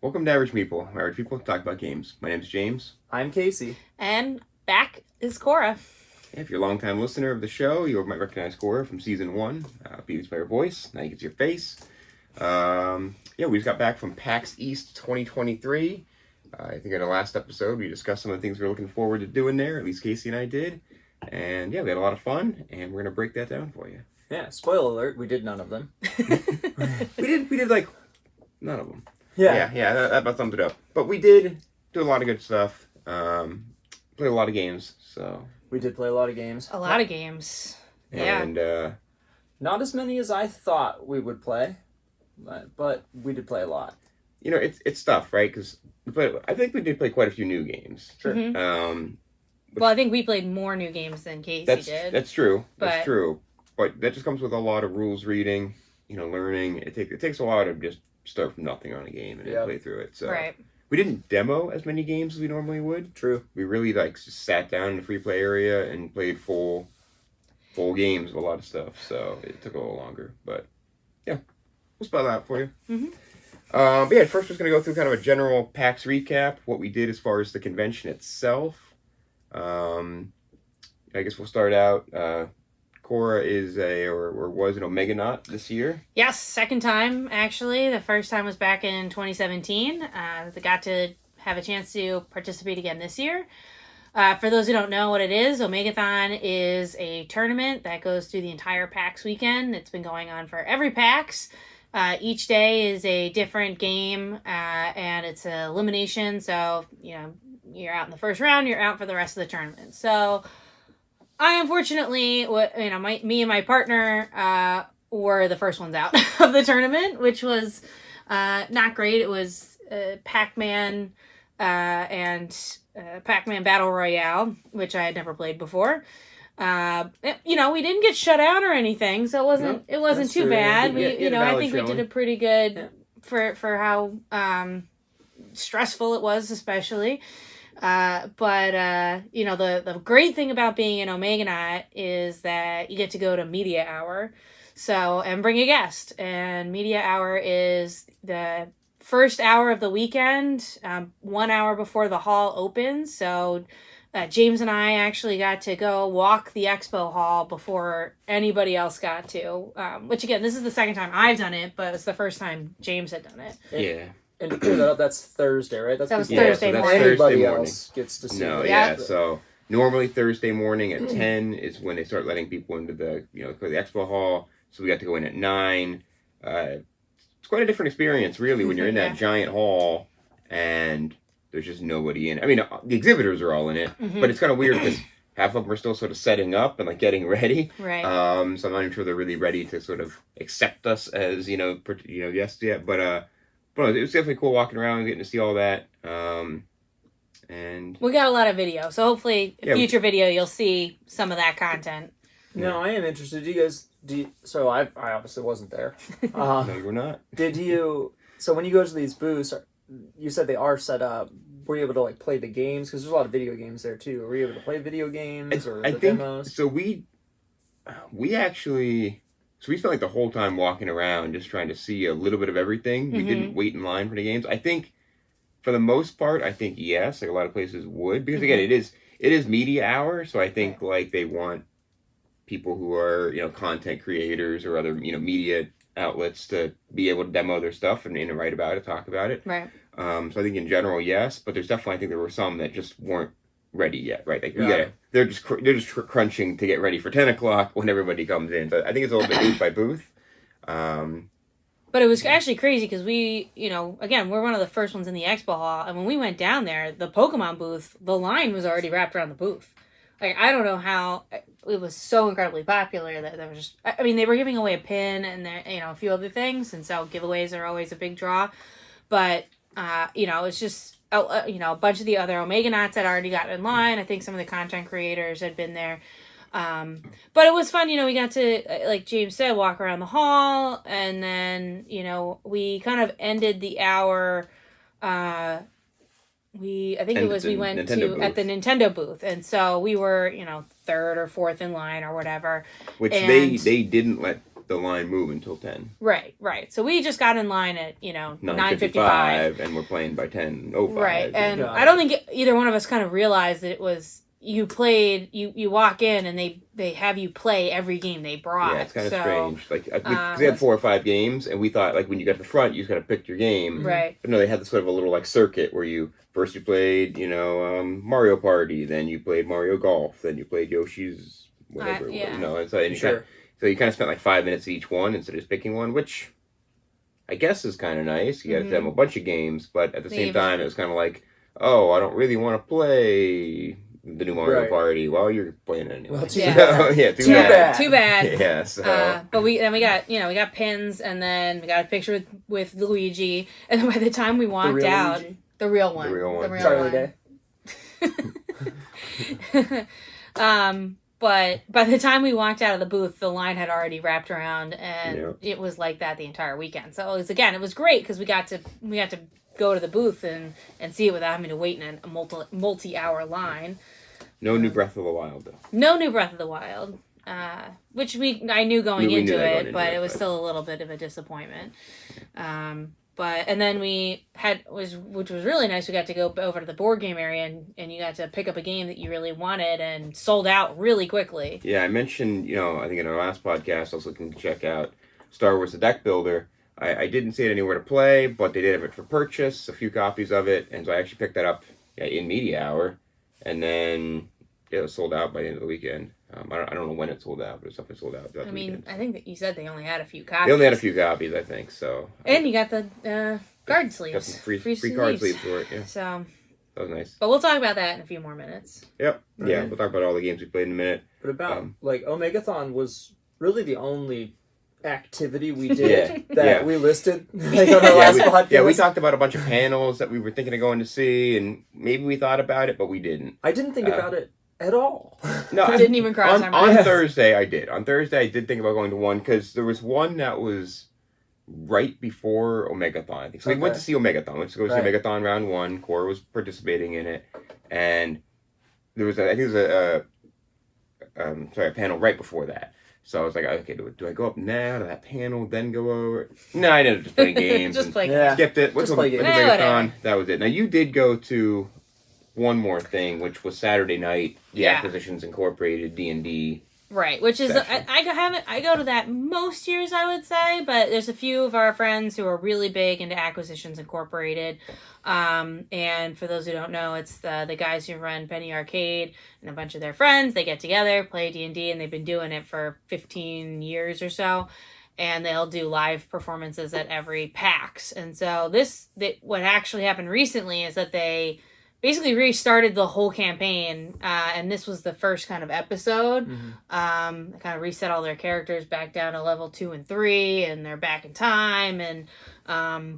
Welcome to Average Meeple. Average Meeple talk about games. My name's James. I'm Casey. And back is Cora. If you're a long-time listener of the show, you might recognize Cora from Season 1. Beauty's by her voice. Now you can see her face. We just got back from PAX East 2023. I think in the last episode, we discussed some of the things we were looking forward to doing there. At least Casey and I did. And yeah, we had a lot of fun, and we're going to break that down for you. Yeah, spoiler alert, we did none of them. We did like, none of them. Yeah. That about sums it up. But we did do a lot of good stuff. Played a lot of games, so... We did play a lot of games. A lot of games. Yeah. And, not as many as I thought we would play, but we did play a lot. You know, it's tough, right? Because I think we did play quite a few new games. Sure. Mm-hmm. Well, I think we played more new games than Casey did. That's true. That's true. But that just comes with a lot of rules reading, learning. It takes a while to just start from nothing on a game and then play through it. So right. We didn't demo as many games as we normally would. True. We really just sat down in the free play area and played full games of a lot of stuff. So it took a little longer, but yeah, we'll spell that out for you. Mm-hmm. But yeah, first we're just going to go through kind of a general PAX recap, what we did as far as the convention itself. I guess we'll start out. Cora is was an Omega-naut this year. Yes, second time, actually. The first time was back in 2017. They got to have a chance to participate again this year. For those who don't know what it is, Omegathon is a tournament that goes through the entire PAX weekend. It's been going on for every PAX. Each day is a different game, and it's an elimination. So, you're out in the first round, you're out for the rest of the tournament. So... I unfortunately, me and my partner were the first ones out of the tournament, which was not great. It was Pac-Man and Pac-Man Battle Royale, which I had never played before. We didn't get shut out or anything, so it wasn't too bad. I think we did a pretty good for how stressful it was, especially. The great thing about being an Omega-naut is that you get to go to Media Hour, and bring a guest. And Media Hour is the first hour of the weekend, 1 hour before the hall opens. So, James and I actually got to go walk the expo hall before anybody else got to, which again, this is the second time I've done it, but it's the first time James had done it. Yeah. And to clear that up, that's Thursday, right? That was Thursday morning. Anybody else gets to see it. Yeah. So normally Thursday morning at 10 is when they start letting people into the expo hall. So we got to go in at 9. It's quite a different experience, really, when you're in that giant hall and there's just nobody in it. I mean, the exhibitors are all in it, but it's kind of weird because half of them are still sort of setting up and getting ready. Right. So I'm not even sure they're really ready to sort of accept us as guests yet, but it was definitely cool walking around and getting to see all that. And we got a lot of video, so hopefully future video you'll see some of that content. No, I am interested. So I obviously wasn't there. No, you were not. So when you go to these booths, you said they are set up. Were you able to play the games? Because there's a lot of video games there too. Were you able to play video games or demos? So we actually... So we spent the whole time walking around just trying to see a little bit of everything. We didn't wait in line for the games. I think, for the most part, yes, a lot of places would. Because, again, it is media hour, so I think, they want people who are, content creators or other, media outlets to be able to demo their stuff and write about it, talk about it. Right. So I think, in general, yes, but there's definitely, I think there were some that just weren't ready yet, right? They're just crunching to get ready for 10 o'clock when everybody comes in. So I think it's a little bit booth by booth. But it was actually crazy because we, again, we're one of the first ones in the expo hall, and when we went down there, the Pokemon booth, the line was already wrapped around the booth. I don't know how it was so incredibly popular that there was just, they were giving away a pin and a few other things, and so giveaways are always a big draw. But it's just. A bunch of the other Omega-nauts had already gotten in line. I think some of the content creators had been there. But it was fun, we got to, like James said, walk around the hall, and then, we kind of ended the hour, we went at the Nintendo booth, and so we were, third or fourth in line or whatever. Which they didn't let the line move until 10. Right. So we just got in line at 9:55, and we're playing by 10:05. Right, and I don't think either one of us kind of realized that it was you walk in and they have you play every game they brought. Yeah, it's kind of strange. Like because they had 4 or 5 games, and we thought like when you got to the front, you just got to pick your game. Right. But no, they had this sort of a little like circuit where you played Mario Party, then you played Mario Golf, then you played Yoshi's whatever. And so you kind of spent like 5 minutes each one instead of just picking one, which I guess is kind of nice. You got to have a bunch of games, but at the same time, it was kind of like, oh, I don't really want to play the new Mario Party while you're playing it anyway. Well, too bad. Too bad. Yeah. So. But we got pins, and then we got a picture with Luigi, and then by the time we walked out, the real one. Charlie Day. But by the time we walked out of the booth, the line had already wrapped around, and it was like that the entire weekend. So it was great because we got to go to the booth and see it without having to wait in a multi-hour line. No new Breath of the Wild though. No new Breath of the Wild, which I knew going into it, but it was still a little bit of a disappointment. And then which was really nice, we got to go over to the board game area and you got to pick up a game that you really wanted and sold out really quickly. Yeah, I mentioned, I think in our last podcast, I was looking to check out Star Wars The Deck Builder. I didn't see it anywhere to play, but they did have it for purchase, a few copies of it, and so I actually picked that up in Media Hour, and then it was sold out by the end of the weekend. I don't know when it sold out, but it's definitely sold out. I mean, I think that you said they only had a few copies. They only had a few copies, I think, so. And you got the card sleeves. Got some free card sleeves for it, yeah. So. That was nice. But we'll talk about that in a few more minutes. Yep. Right. Yeah, we'll talk about all the games we played in a minute. But Omegathon was really the only activity we did that we listed on our last podcast. Yeah, we talked about a bunch of panels that we were thinking of going to see, and maybe we thought about it, but we didn't. I didn't think about it at all. No, I didn't even cross our mind. On Thursday, I did. On Thursday, I did think about going to one, because there was one that was right before Omegathon, I think. So we went to see Omegathon. We went to go see Omegathon round 1. Cora was participating in it, and there was a panel right before that. So I was like, okay, do I go up now to that panel, then go over? No, I ended up just playing games. Just play games. Skipped it. Went to Omegathon. That was it. Now, you did go to one more thing, which was Saturday night, the Acquisitions Incorporated D&D. Right, which is I go to that most years, I would say, but there's a few of our friends who are really big into Acquisitions Incorporated, and for those who don't know, it's the guys who run Penny Arcade and a bunch of their friends. They get together, play D&D, and they've been doing it for 15 years or so, and they'll do live performances at every PAX. And so what actually happened recently is that they basically restarted the whole campaign, and this was the first kind of episode. They kind of reset all their characters back down to level 2 and 3, and they're back in time. And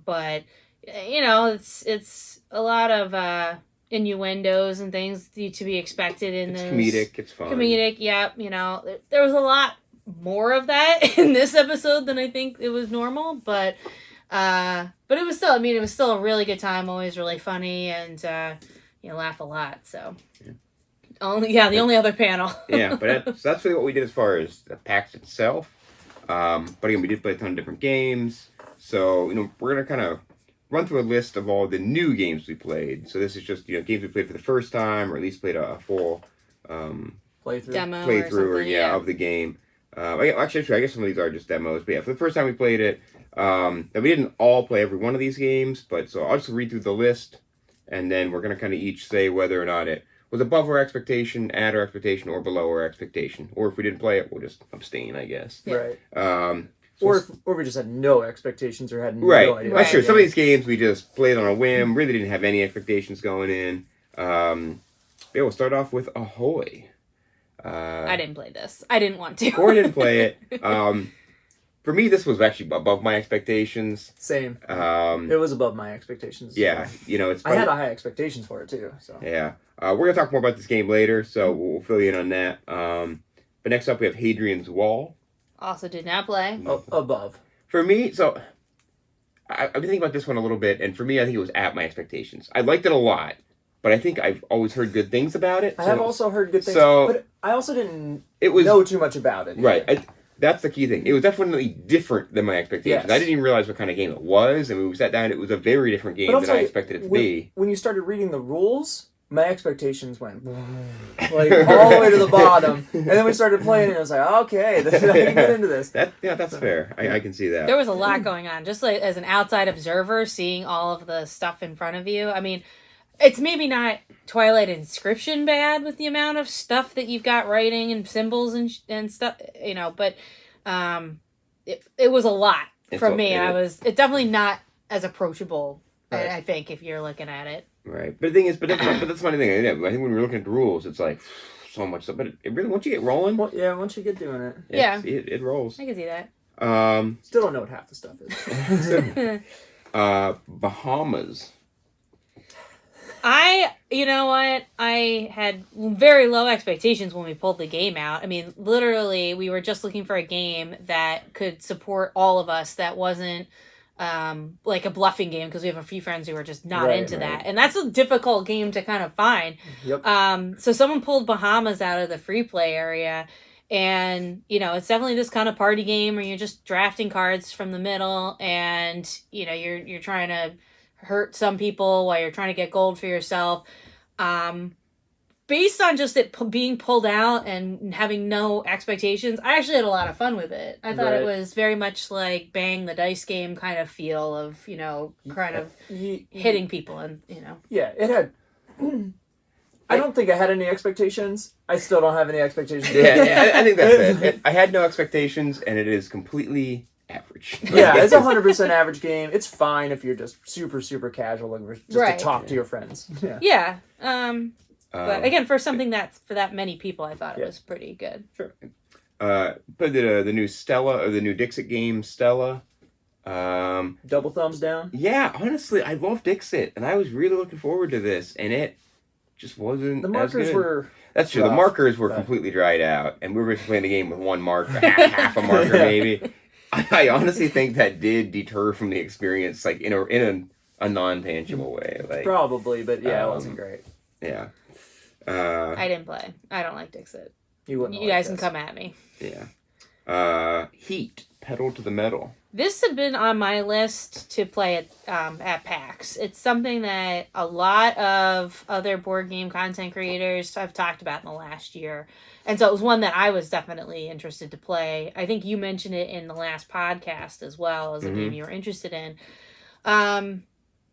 but it's a lot of innuendos and things to be expected in this. Comedic. It's fun. Comedic. Yeah. There was a lot more of that in this episode than I think it was normal, but it was still, it was still a really good time, always really funny, and laugh a lot. So, the only other panel. But that's really what we did as far as the PAX itself. But again, we did play a ton of different games. So, we're going to kind of run through a list of all the new games we played. So this is just, games we played for the first time, or at least played a full playthrough of the game. Actually, I guess some of these are just demos. But for the first time we played it, and we didn't all play every one of these games, but so I'll just read through the list, and then we're going to kind of each say whether or not it was above our expectation, at our expectation, or below our expectation. Or if we didn't play it, we'll just abstain, I guess. Right. Or we just had no expectations or had no idea. Right. Sure. Some of these games we just played on a whim, really didn't have any expectations going in. We'll start off with Ahoy. I didn't play this. I didn't want to. Cora didn't play it. For me, this was actually above my expectations. Same. It was above my expectations. Yeah, it's. I had high expectations for it too. So. Yeah, we're gonna talk more about this game later, so we'll fill you in on that. But next up, we have Hadrian's Wall. Also did not play. Above. For me, so I've been thinking about this one a little bit, and for me, I think it was at my expectations. I liked it a lot, but I think I've always heard good things about it. I have also heard good things, but I also didn't know too much about it. Right. That's the key thing. It was definitely different than my expectations. Yes. I didn't even realize what kind of game it was, and when we sat down, it was a very different game than I expected it to be. When you started reading the rules, my expectations went like all the way to the bottom, and then we started playing, and I was like, okay, I can get into this. That's fair. I can see that. There was a lot going on. Just like as an outside observer, seeing all of the stuff in front of you. I mean, it's maybe not Twilight Inscription bad with the amount of stuff that you've got writing and symbols and stuff, but it was a lot for me. It's definitely not as approachable, right. I think, if you're looking at it. Right. But the thing is, but that's the funny thing. I think when we're looking at the rules, it's like so much stuff. But it really, once you get rolling. Well, yeah, once you get doing it. It rolls. I can see that. Still don't know what half the stuff is. Bahamas. You know what? I had very low expectations when we pulled the game out. I mean, literally, we were just looking for a game that could support all of us that wasn't like a bluffing game, because we have a few friends who are just not into that. And that's a difficult game to kind of find. Yep. So someone pulled Bahamas out of the free play area. And, it's definitely this kind of party game where you're just drafting cards from the middle, and, you're trying to hurt some people while you're trying to get gold for yourself. Based on just it being pulled out and having no expectations, I actually had a lot of fun with it. I thought it was very much like Bang the Dice game kind of feel of, kind of hitting people and, Yeah, it had... I don't think I had any expectations. I still don't have any expectations. Yeah, I think that's it. I had no expectations, and it is completely average. Yeah, it's 100% average game. It's fine if you're just super, super casual and just to talk to your friends. Yeah. But again, for something that's for that many people, I thought it was pretty good. Sure. Put the new Stella, or the new Dixit game, Stella. Double thumbs down? Yeah, honestly, I love Dixit, and I was really looking forward to this, and it just wasn't. The markers were. That's true. The markers were completely dried out, and we were playing the game with one marker, half a marker maybe. I honestly think that did deter from the experience, like in a non-tangible way. Like probably, but it wasn't great. Yeah. I didn't play. I don't like Dixit. You wouldn't. You guys can come at me. Yeah. Heat, Pedal to the Metal. This had been on my list to play at PAX. It's something that a lot of other board game content creators have talked about in the last year. And so it was one that I was definitely interested to play. I think you mentioned it in the last podcast as well as a game you were interested in.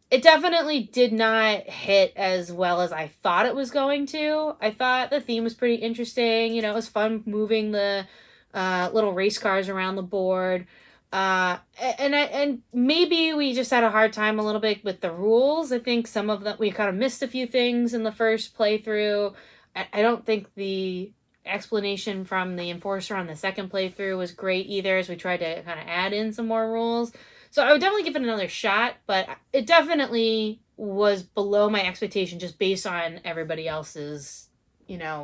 It definitely did not hit as well as I thought it was going to. I thought the theme was pretty interesting. It was fun moving the little race cars around the board. And maybe we just had a hard time a little bit with the rules. I think some of them, we kind of missed a few things in the first playthrough. I don't think the explanation from the enforcer on the second playthrough was great either, as we tried to kind of add in some more rules. So I would definitely give it another shot, but it definitely was below my expectation just based on everybody else's,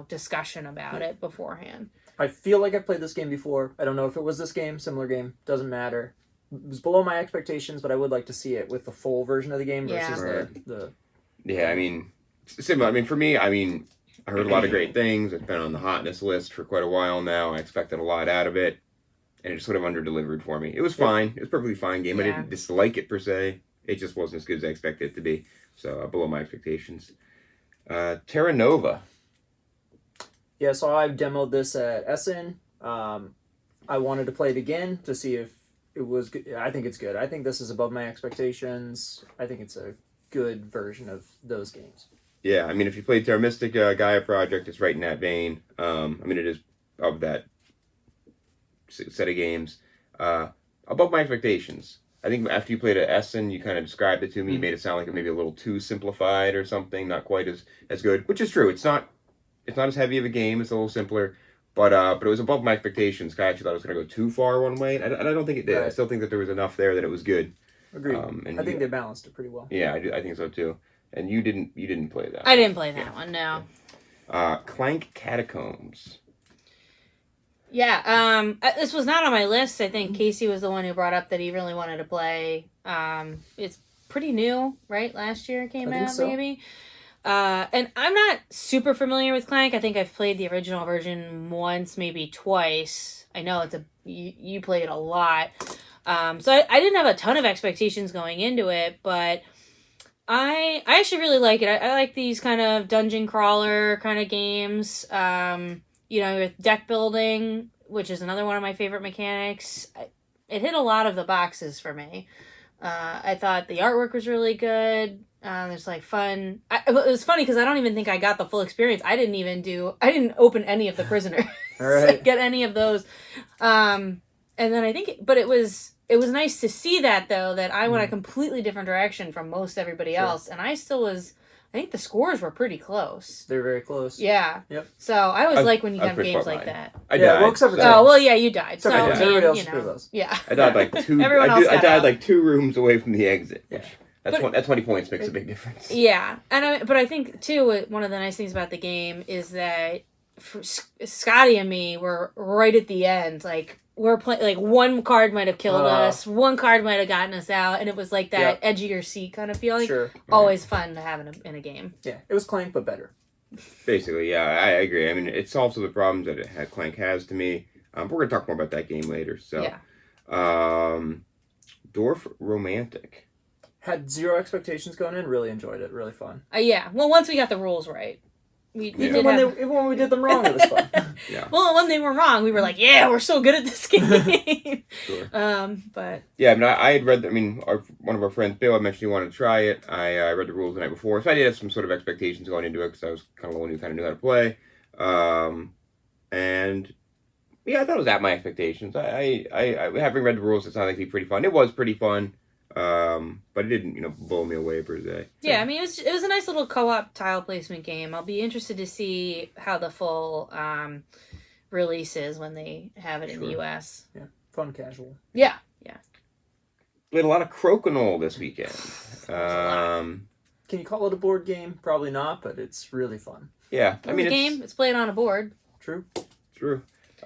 discussion about it beforehand. I feel like I've played this game before. I don't know if it was this game, similar game, doesn't matter. It was below my expectations, but I would like to see it with the full version of the game versus the... Yeah, I mean, similar. I mean, for me, I heard a lot of great things. It's been on the hotness list for quite a while now. I expected a lot out of it, and it just sort of under-delivered for me. It was fine. It was a perfectly fine game. I didn't dislike it per se. It just wasn't as good as I expected it to be. So, below my expectations. Terra Nova. Yeah, so I demoed this at Essen. I wanted to play it again to see if it was good. I think it's good. I think this is above my expectations. I think it's a good version of those games. Yeah, I mean, if you played Terra Mystica, Gaia Project, it's right in that vein. It is of that set of games. Above my expectations. I think after you played at Essen, you kind of described it to me. You made it sound like it may be a little too simplified or something, not quite as good, which is true. It's not as heavy of a game. It's a little simpler, but it was above my expectations. I actually thought it was going to go too far one way, and I don't think it did. Right. I still think that there was enough there that it was good. Agreed. I think they balanced it pretty well. Yeah, I think so too. And you didn't play that. I didn't play that one. No. Clank Catacombs. Yeah. This was not on my list. I think Casey was the one who brought up that he really wanted to play. It's pretty new, right? Last year it came out, maybe. And I'm not super familiar with Clank. I think I've played the original version once, maybe twice. I know you play it a lot. So I didn't have a ton of expectations going into it, but I actually really like it. I like these kind of dungeon crawler kind of games. With deck building, which is another one of my favorite mechanics. It hit a lot of the boxes for me. I thought the artwork was really good. There's like fun. It was funny because I don't even think I got the full experience. I didn't open any of the prisoners. All right. Get any of those. And then but it was nice to see that though, that I went a completely different direction from most everybody else. And I think the scores were pretty close. They're very close. Yeah. Yep. So I always like when you have games like that. I died. Well, except for Oh, well, yeah, you died. So everybody else is pretty close. Yeah. I died like two. I died like 2 rooms away from the exit. Yeah. That's 20 points makes a big difference. Yeah, but I think too one of the nice things about the game is that Scotty and me were right at the end. Like we're playing, like one card might have killed us, one card might have gotten us out, and it was like that edge of your seat kind of feeling. Sure, always fun to have in a game. Yeah, it was Clank but better. Basically, yeah, I agree. I mean, it solves all the problems that Clank has to me. We're gonna talk more about that game later. So, Dwarf Romantic. Had 0 expectations going in. Really enjoyed it. Really fun. Yeah. Well, once we got the rules right. Even when we did them wrong, it was fun. Yeah. Well, when they were wrong, we were like, "Yeah, we're so good at this game." Sure. But yeah, I mean, I had read. One of our friends, Bill, had mentioned he wanted to try it. I read the rules the night before, so I did have some sort of expectations going into it because I was kind of the one who kind of knew how to play. And yeah, I thought it was at my expectations. I having read the rules, it sounded like it'd be pretty fun. It was pretty fun. But it didn't, blow me away per se. Yeah, I mean, it was a nice little co-op tile placement game. I'll be interested to see how the full release is when they have it in the US. Yeah, fun casual. Yeah. Played a lot of Crokinole this weekend. Can you call it a board game? Probably not, but it's really fun. Yeah, I mean, it's played on a board. True.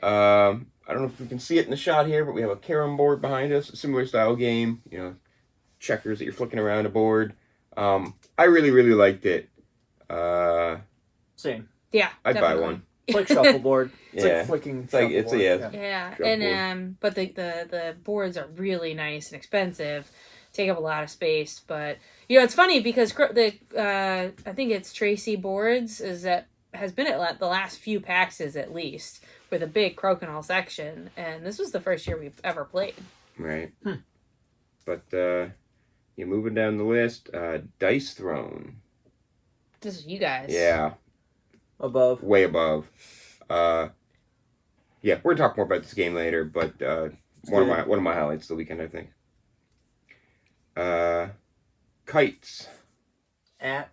I don't know if we can see it in the shot here, but we have a carom board behind us, a similar style game. Checkers that you're flicking around a board. I really, really liked it. Same. Yeah, I'd definitely. buy one. It's like shuffleboard. It's Yeah. like flicking. It's like shuffleboard. Yeah, Shuffleboard. and but the boards are really nice and expensive, take up a lot of space. But it's funny because I think it's Tracy Boards has been at the last few PAXs at least with a big Crokinole section, and this was the first year we've ever played. Right. But you're moving down the list. Dice Throne. This is you guys. Yeah. Above. Way above. Yeah, we're gonna talk more about this game later, but one of my highlights of the weekend, I think. Kites. I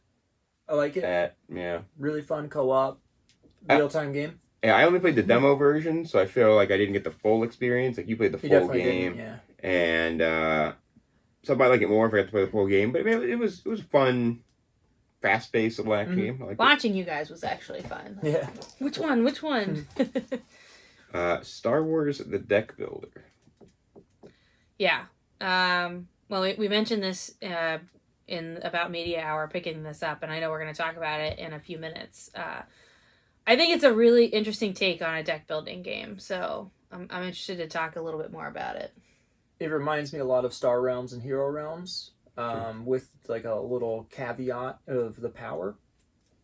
like it. Yeah. Really fun co-op. Real-time game. Yeah, I only played the demo version, so I feel like I didn't get the full experience. Like you played the full game, and so I might like it more if I got to play the full game. But I mean, it was fun, fast-paced little action game. Watching you guys was actually fun. Yeah. Which one? Star Wars: The Deck Builder. Yeah. Well, we mentioned this in about Media Hour, picking this up, and I know we're going to talk about it in a few minutes. I think it's a really interesting take on a deck building game, so I'm interested to talk a little bit more about it. It reminds me a lot of Star Realms and Hero Realms, with like a little caveat of the power,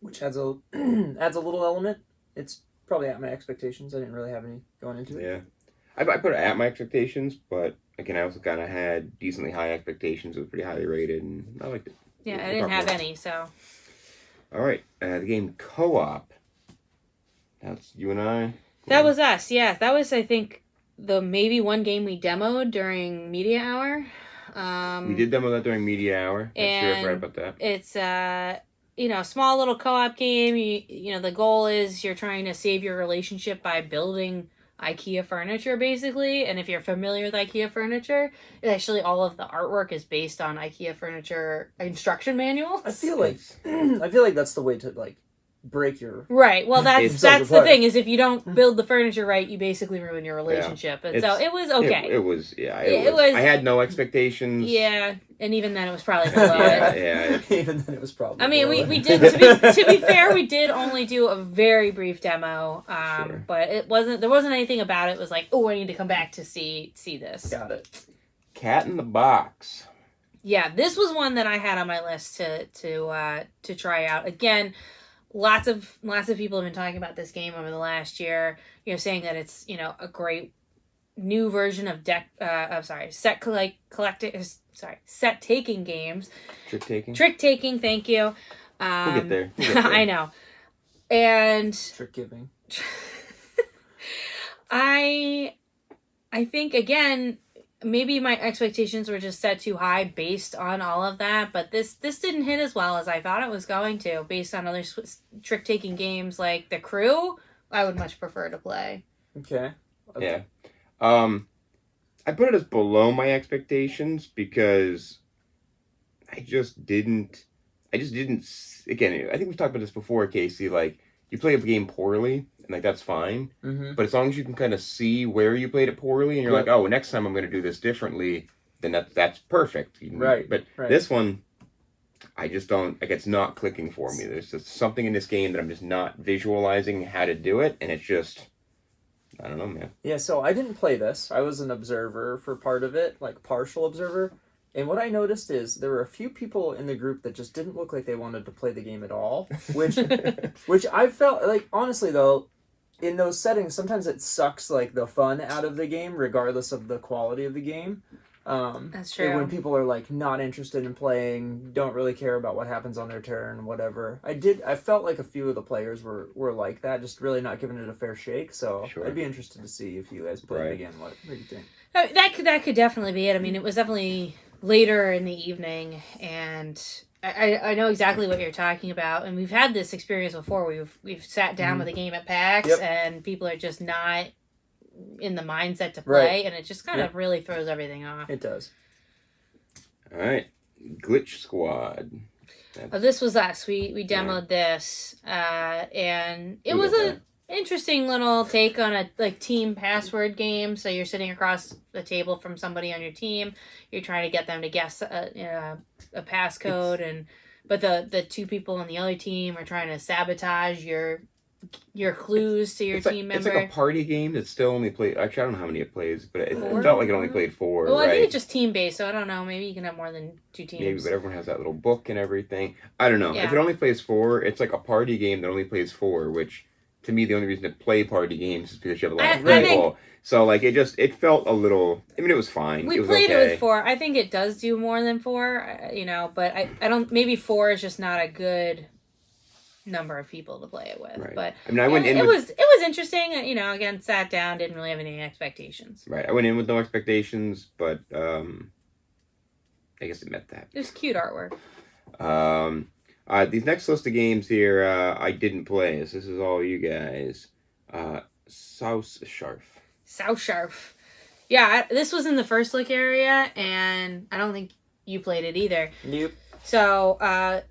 which adds a little element. It's probably at my expectations. I didn't really have any going into it. Yeah, I put it at my expectations, but again, I also kind of had decently high expectations. It was pretty highly rated, and I liked it. Yeah, I didn't have any, so. All right, the game Co-op. That's you and I. That was us, yeah. That was, I think, the maybe one game we demoed during Media Hour. We did demo that during Media Hour. I'm sure I forgot about that. It's a small little co-op game. The goal is you're trying to save your relationship by building IKEA furniture, basically. And if you're familiar with IKEA furniture, actually all of the artwork is based on IKEA furniture instruction manuals. I feel like that's the way to break your... Right. Well, that's the apart. thing, is if you don't build the furniture right, you basically ruin your relationship. And so it was okay. It was. I had no expectations. Yeah, and even then it was probably below it. Yeah. Even then it was probably... I mean, below we it. did, to be fair, we did only do a very brief demo, Sure. but there wasn't anything about it. It was like, oh, I need to come back to see this. Got it. Cat in the Box. Yeah, this was one that I had on my list to try out. Again, lots of people have been talking about this game over the last year. Saying that it's a great new version of set taking games. Trick taking. Thank you. We'll get there. I know, and Trick giving. I think again, maybe my expectations were just set too high based on all of that, but this didn't hit as well as I thought it was going to, based on other trick-taking games like The Crew. I would much prefer to play. Okay. Yeah. I put it as below my expectations because I just didn't, again, I think we've talked about this before, Casey, like, you play a game poorly, and like that's fine. Mm-hmm. But as long as you can kind of see where you played it poorly, and you're like, oh, next time I'm going to do this differently, then that's perfect. Right. But this one, I just don't, like, it's not clicking for me. There's just something in this game that I'm just not visualizing how to do it, and it's just, I don't know, man. Yeah, so I didn't play this. I was an observer for part of it, like partial observer. And what I noticed is there were a few people in the group that just didn't look like they wanted to play the game at all, which I felt like, honestly though, in those settings, sometimes it sucks like the fun out of the game, regardless of the quality of the game. That's true. When people are like not interested in playing, don't really care about what happens on their turn, whatever. I felt like a few of the players were like that, just really not giving it a fair shake. So Sure. I'd be interested to see if you guys play it again. What do you think? That could definitely be it. I mean, it was definitely later in the evening, and I know exactly what you're talking about. And we've had this experience before. We've sat down with a game at PAX, and people are just not in the mindset to play, and it just kind of really throws everything off. It does. All right, Glitch Squad. This was us. We demoed this, and it was an interesting little take on a team password game. So you're sitting across the table from somebody on your team. You're trying to get them to guess a passcode, but the two people on the other team are trying to sabotage your clues to your team member. It's like a party game that still only plays. Actually, I don't know how many it plays, but it felt like it only played 4. Well, right? I think it's just team based, so I don't know. Maybe you can have more than 2 teams. Maybe, but everyone has that little book and everything. I don't know. Yeah. If it only plays 4, it's like a party game that only plays 4, which to me the only reason to play party games is because you have a lot of people. So like it felt a little. I mean, it was fine. We played it with 4. I think it does do more than 4. But I don't. Maybe 4 is just not a good number of people to play it with. Right. But I mean, I went in. It was interesting. Again, sat down, didn't really have any expectations. Right. I went in with no expectations, but I guess it met that. It was cute artwork. These next list of games here, I didn't play. So this is all you guys. South Sharf. Yeah, this was in the first look area, and I don't think you played it either. Nope. So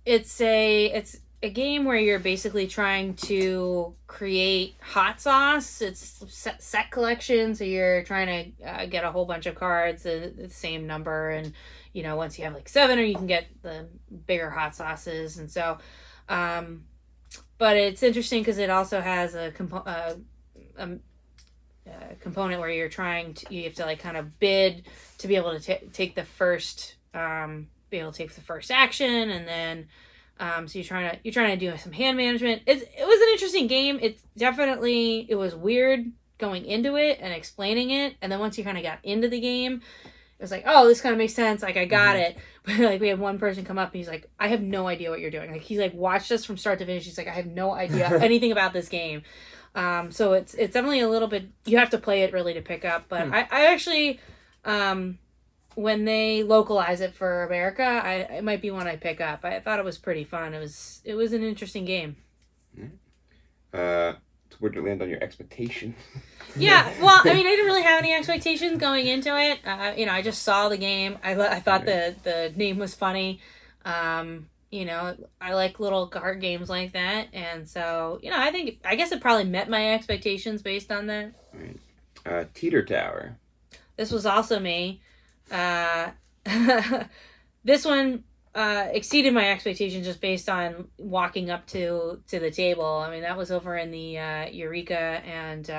it's a game where you're basically trying to create hot sauce. It's set collection, so you're trying to get a whole bunch of cards, the same number, and once you have 7, or you can get the bigger hot sauces. And so but it's interesting because it also has a component where you have to kind of bid to be able to take the first action, and then so you're trying to do some hand management. It was an interesting game. It was weird going into it and explaining it, and then once you kind of got into the game, it was like, oh, this kind of makes sense. I got it. But we had one person come up and he's like, I have no idea what you're doing. He's watched us from start to finish. He's like, I have no idea anything about this game. So it's definitely a little bit, you have to play it really to pick up. But I actually, when they localize it for America, it might be one I pick up. I thought it was pretty fun. It was an interesting game. Where did it land on your expectation? Yeah, well, I mean, I didn't really have any expectations going into it. I just saw the game. I thought the name was funny. I like little card games like that. And so, I guess it probably met my expectations based on that. Right. Teeter Tower. This was also me. This one exceeded my expectations just based on walking up to the table. I mean, that was over in the Eureka and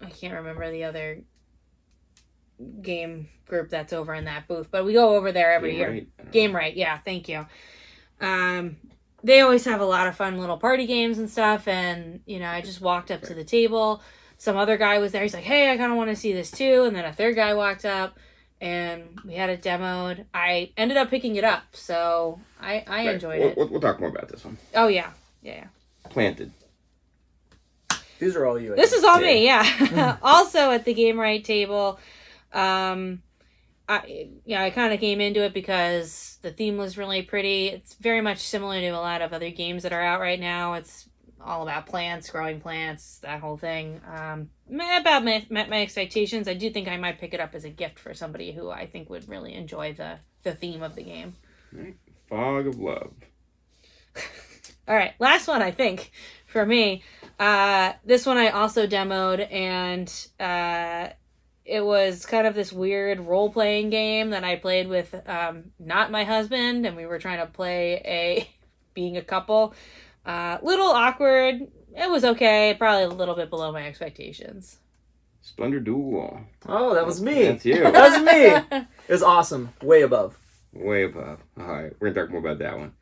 I can't remember the other game group that's over in that booth, but we go over there every year. Game Right, yeah, thank you. They always have a lot of fun little party games and stuff, and I just walked up to the table. Some other guy was there. He's like, hey, I kind of want to see this too. And then a third guy walked up and we had it demoed. I ended up picking it up, so I enjoyed it. We'll talk more about this one. Oh yeah. Planted. These are all you. This is all me, yeah. Also at the Game Right table, I kind of came into it because the theme was really pretty. It's very much similar to a lot of other games that are out right now. It's all about plants, growing plants, that whole thing. Met my expectations. I do think I might pick it up as a gift for somebody who I think would really enjoy the theme of the game. Right. Fog of Love. All right, last one I think for me. This one I also demoed, and it was kind of this weird role-playing game that I played with not my husband, and we were trying to play being a couple. Little awkward. It was okay. Probably a little bit below my expectations. Splendor Duel. Oh, that was me. That's you. That was me. It was awesome. Way above. Way above. All right, we're gonna talk more about that one.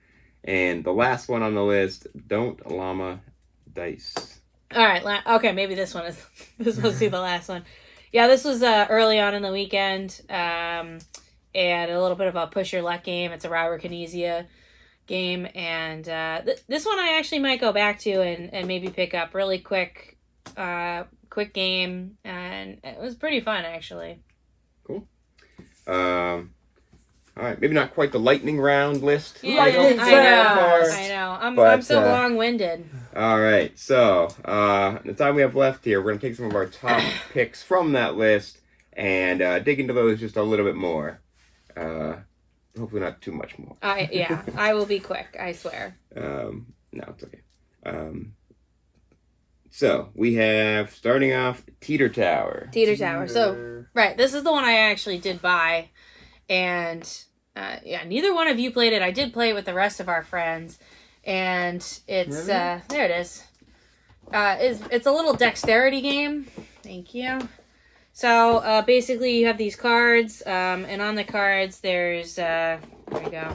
And the last one on the list, Don't Llama Dice. All right. Okay, maybe this must be the last one. Yeah, this was early on in the weekend, and a little bit of a push your luck game. It's a Robert Knizia game, and this one I actually might go back to and maybe pick up. Really quick game, and it was pretty fun actually. Cool. All right, maybe not quite the lightning round list. Yeah, I know. I'm so long-winded. All right, so the time we have left here, we're gonna take some of our top picks from that list and dig into those just a little bit more. Hopefully not too much more. I will be quick, I swear. No, it's okay. So we have, starting off, Teeter Tower. Teeter Tower. So, right, this is the one I actually did buy. And, neither one of you played it. I did play it with the rest of our friends. And it's, there it is. It's a little dexterity game. Thank you. So, basically you have these cards, and on the cards there's, there we go,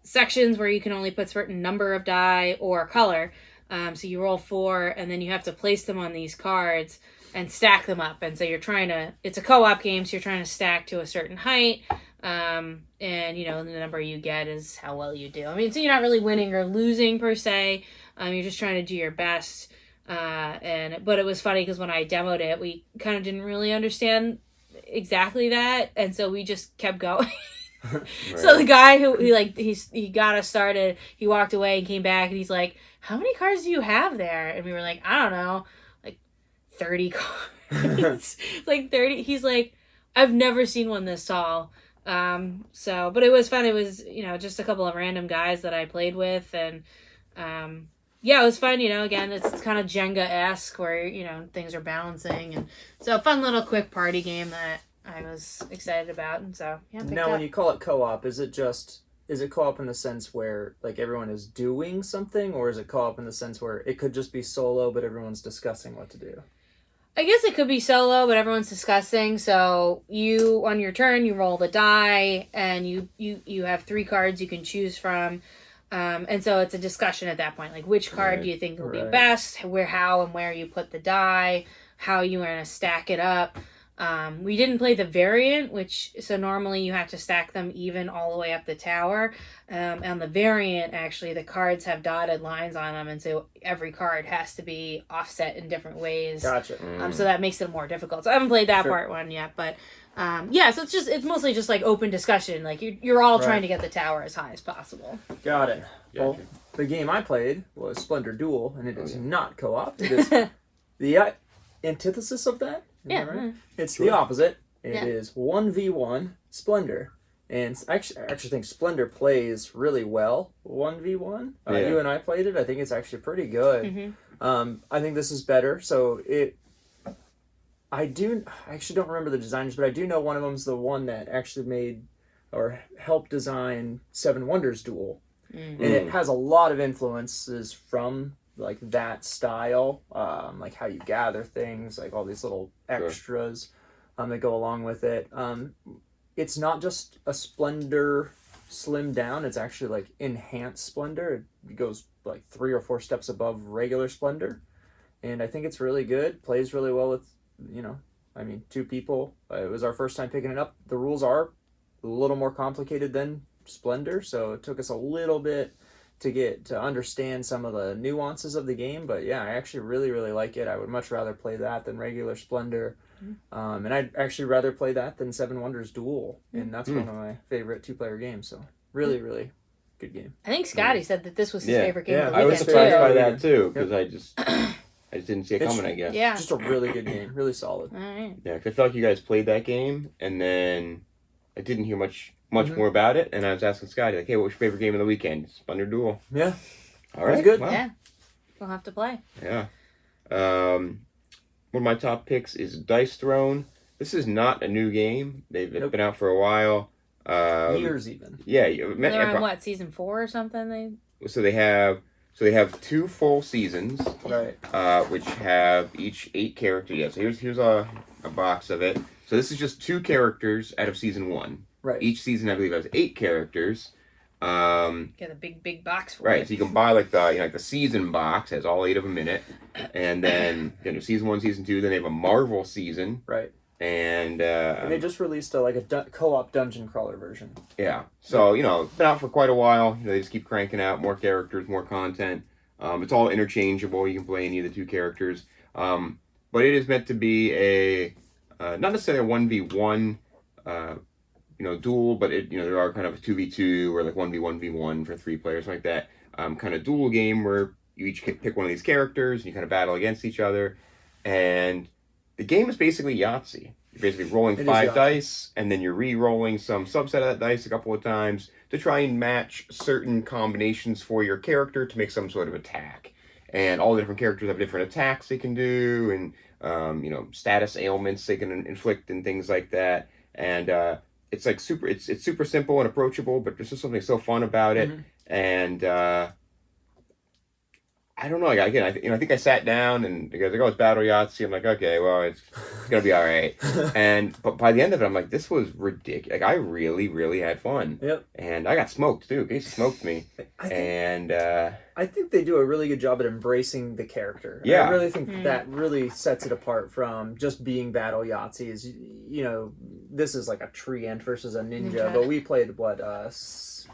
sections where you can only put a certain number of die or color. So you roll 4, and then you have to place them on these cards and stack them up. And so it's a co-op game, so you're trying to stack to a certain height. And, the number you get is how well you do. I mean, so you're not really winning or losing per se. You're just trying to do your best. But it was funny because when I demoed it, we kind of didn't really understand exactly that. And so we just kept going. Right. So the guy who he got us started, he walked away and came back and he's like, how many cards do you have there? And we were like, I don't know, like 30 cards. Like 30. He's like, I've never seen one this tall. But it was fun. It was, just a couple of random guys that I played with, and it was fun. Again, it's kind of Jenga-esque where, things are balancing, and so a fun little quick party game that I was excited about. And so, Now, when you call it co-op, is it co-op in the sense where like everyone is doing something, or is it co-op in the sense where it could just be solo but everyone's discussing what to do? I guess it could be solo, but everyone's discussing. So you, on your turn, you roll the die, and you have 3 cards you can choose from. And so it's a discussion at that point. Like, which card do you think will be best? How and where you put the die, how you want to stack it up. We didn't play the variant, so normally you have to stack them even all the way up the tower. On the variant, actually, the cards have dotted lines on them, and so every card has to be offset in different ways. Gotcha. So that makes it more difficult. So I haven't played that part one yet, but so it's mostly just like open discussion. Like you're all trying to get the tower as high as possible. Got it. Gotcha. Well, the game I played was Splendor Duel, and it is not co-op. It is the antithesis of that. Right? It's the opposite. It is 1v1 Splendor. And I actually think Splendor plays really well 1v1. You and I played it. I think it's actually pretty good. I think this is better. So I actually don't remember the designers, but I do know one of them's the one that actually made or helped design Seven Wonders Duel. And it has a lot of influences from like that style, like how you gather things, like all these little extras that go along with it. It's not just a Splendor slimmed down, it's actually like enhanced Splendor. It goes like 3 or 4 steps above regular Splendor. And I think it's really good, plays really well with, 2 people. It was our first time picking it up. The rules are a little more complicated than Splendor, so it took us a little bit to get to understand some of the nuances of the game. But yeah, I actually really, really like it. I would much rather play that than regular Splendor. And I'd actually rather play that than Seven Wonders Duel. And that's one of my favorite 2-player games. So really, really good game. I think Scotty said that this was his favorite game of the I was weekend, surprised too. by that too, because I just didn't see it coming, I guess. Yeah. Just a really good game. Really solid. All right. Yeah, because I felt like you guys played that game, and then I didn't hear much more about it, and I was asking Scotty, like, hey, what's your favorite game of the weekend? Splendor Duel. Yeah. All right. That's good. Wow. Yeah. We'll have to play. Yeah. One of my top picks is Dice Throne. This is not a new game. They've been out for a while. Years even. Yeah. They're on what, season 4 or something? So they have 2 full seasons, right? Which have each 8 characters. Yeah. So here's a box of it. So this is just 2 characters out of season 1. Right. Each season, I believe, has 8 characters. Get a big box for it. Right. So you can buy like the season box, has all 8 of them in it, and then season 1, season 2. Then they have a Marvel season. Right. And they just released a co-op dungeon crawler version. Yeah. So it's been out for quite a while. They just keep cranking out more characters, more content. It's all interchangeable. You can play any of the 2 characters. But it is meant to be a not necessarily a 1v1 duel, but there are kind of a 2v2 or like 1v1v1 for 3 players like that. Kind of duel game where you each pick one of these characters and you kind of battle against each other. And the game is basically Yahtzee. You're basically rolling 5 dice, and then you're re-rolling some subset of that dice a couple of times to try and match certain combinations for your character to make some sort of attack. And all the different characters have different attacks they can do, and status ailments they can inflict and things like that. And it's like it's super simple and approachable, but there's just something so fun about it. And I don't know. Like, again, I think I sat down and the guys like, "Oh, it's Battle Yahtzee." I'm like, "Okay, well, it's gonna be all right." But by the end of it, I'm like, "This was ridiculous." Like, I really, really had fun. Yep. And I got smoked too. Casey smoked me. I think they do a really good job at embracing the character. Yeah. I really think that really sets it apart from just being Battle Yahtzee. Is this is like a tree ant versus a ninja, but we played what was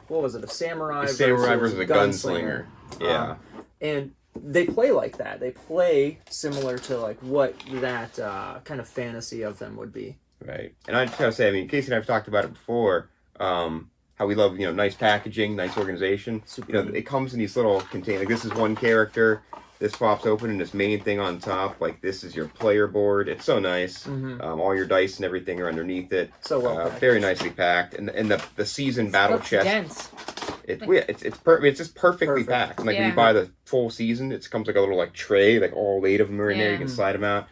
it? A samurai versus a gunslinger. Yeah. And they play like that. They play similar to like what that kind of fantasy of them would be. Right. And I just gotta say, Casey and I have talked about it before. How we love, nice packaging, nice organization. It comes in these little containers. Like, this is one character. This pops open, and this main thing on top, like, this is your player board. It's so nice. All your dice and everything are underneath it. So well packaged. Very nicely packed. And the season battle chest. Dense. It's just perfectly packed. And, like, when you buy the full season, it comes like a little like tray, like all 8 of them are in there. You can slide them out.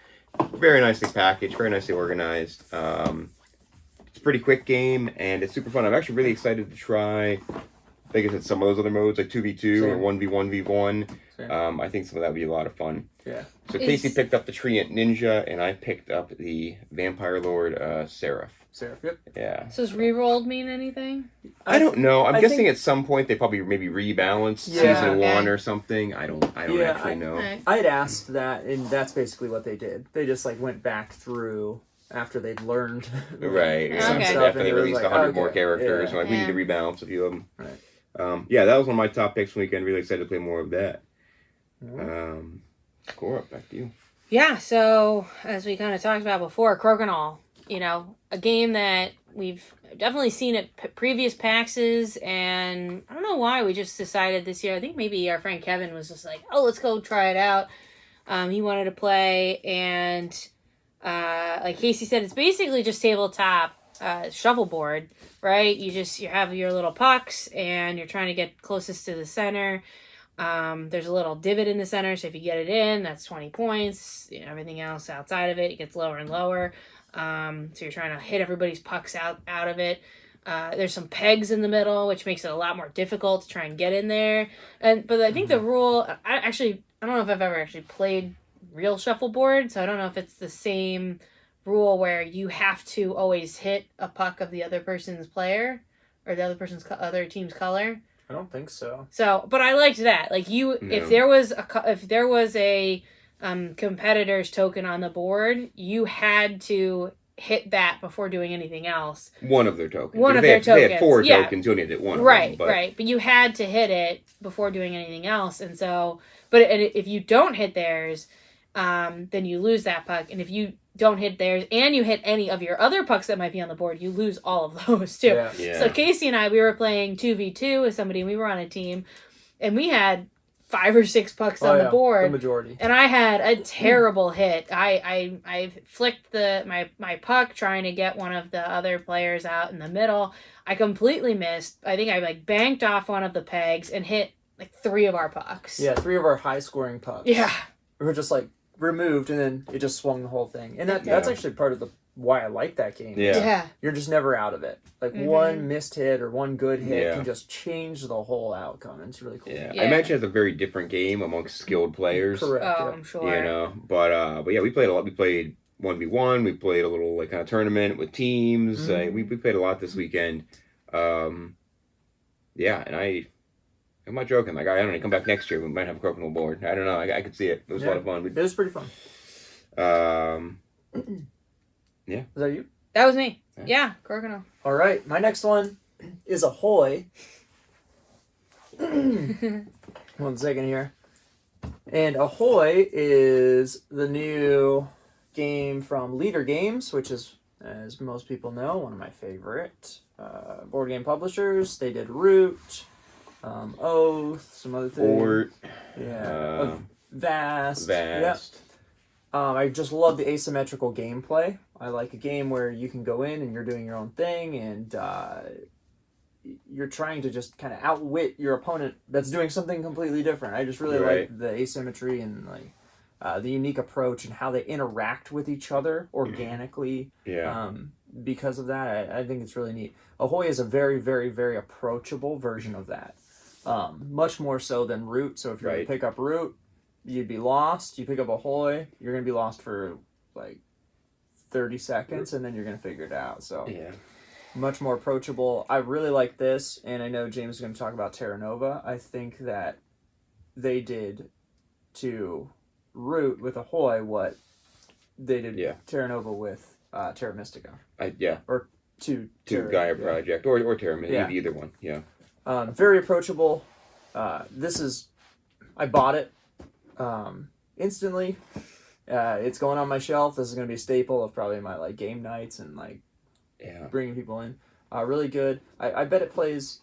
Very nicely packaged, very nicely organized. It's a pretty quick game, and it's super fun. I'm actually really excited to try, like I said, some of those other modes, like 2v2 or 1v1v1. I think some of that would be a lot of fun. Yeah. So Casey picked up the Tree Ant Ninja, and I picked up the Vampire Lord Seraph. Yep. Yeah. So does re-rolled mean anything? I don't know. I'm guessing think at some point they probably maybe rebalanced season 1 or something. I don't actually know. I had asked that, and that's basically what they did. They just like went back through after they'd learned right. some Okay. stuff, After and they it was released like, 100 more characters, yeah. we need to rebalance a few of them. Right. That was one of my top picks from the weekend. Really excited to play more of that. Cora, back to you. Yeah, so as we kind of talked about before, Crokinole, a game that we've definitely seen at previous PAXs, and I don't know why we just decided this year. I think maybe our friend Kevin was just like, "Oh, let's go try it out." He wanted to play, and like Casey said, it's basically just tabletop shuffleboard, right? You have your little pucks and you're trying to get closest to the center. There's a little divot in the center, so if you get it in, that's 20 points. Everything else outside of it gets lower and lower. So you're trying to hit everybody's pucks out of it. There's some pegs in the middle, which makes it a lot more difficult to try and get in there. But I think the rule, I don't know if I've ever actually played real shuffleboard, so I don't know if it's the same rule where you have to always hit a puck of the other person's player or the other team's color. I don't think so. So, but I liked that. Like if there was a competitor's token on the board, you had to hit that before doing anything else. One of their tokens. They had 4 tokens. You only did one. Right, of them, right. But you had to hit it before doing anything else, and so. But if you don't hit theirs, then you lose that puck, and if you don't hit theirs and you hit any of your other pucks that might be on the board, you lose all of those too. Yeah. So Casey and I, we were playing 2v2 with somebody, and we were on a team, and we had 5 or 6 pucks on the board. The majority. And I had a terrible hit. I flicked my puck trying to get one of the other players out in the middle. I completely missed. I think I banked off one of the pegs and hit 3 of our pucks. Yeah, 3 of our high scoring pucks. Yeah. We were just removed, and then it just swung the whole thing. And that's actually part of why I like that game. Yeah. You're just never out of it. One missed hit or one good hit can just change the whole outcome. It's really cool. Yeah. I mentioned it's a very different game amongst skilled players. Correct. Oh, I'm sure. But yeah, we played a lot. We played 1v1. We played a little kind of tournament with teams. We played a lot this weekend. Yeah, and I'm not joking. I don't know. Come back next year. We might have a crokinole board. I don't know. I could see it. It was a lot of fun. It was pretty fun. Yeah. Is that you? That was me. Yeah, crokinole. All right. My next one is Ahoy. 1 second here. And Ahoy is the new game from Leader Games, which is, as most people know, one of my favorite board game publishers. They did Root. Oath, some other things. Fort. Yeah. Vast. Yep. I just love the asymmetrical gameplay. I like a game where you can go in and you're doing your own thing, and you're trying to just kind of outwit your opponent that's doing something completely different. I just really like the asymmetry and the unique approach and how they interact with each other organically. Yeah. Because of that, I think it's really neat. Ahoy is a very, very, very approachable version of that. Much more so than Root. So if you're going to pick up Root, you'd be lost. You pick up Ahoy, you're going to be lost for 30 seconds, and then you're going to figure it out. So much more approachable. I really like this, and I know James is going to talk about Terra Nova. I think that they did to Root with Ahoy what they did Terra Nova with Terra Mystica. Or to Gaia Project or Terra Mystica, either one. Yeah. Very approachable. I bought it instantly. It's going on my shelf. This is going to be a staple of probably my game nights and bringing people in. Really good. I bet it plays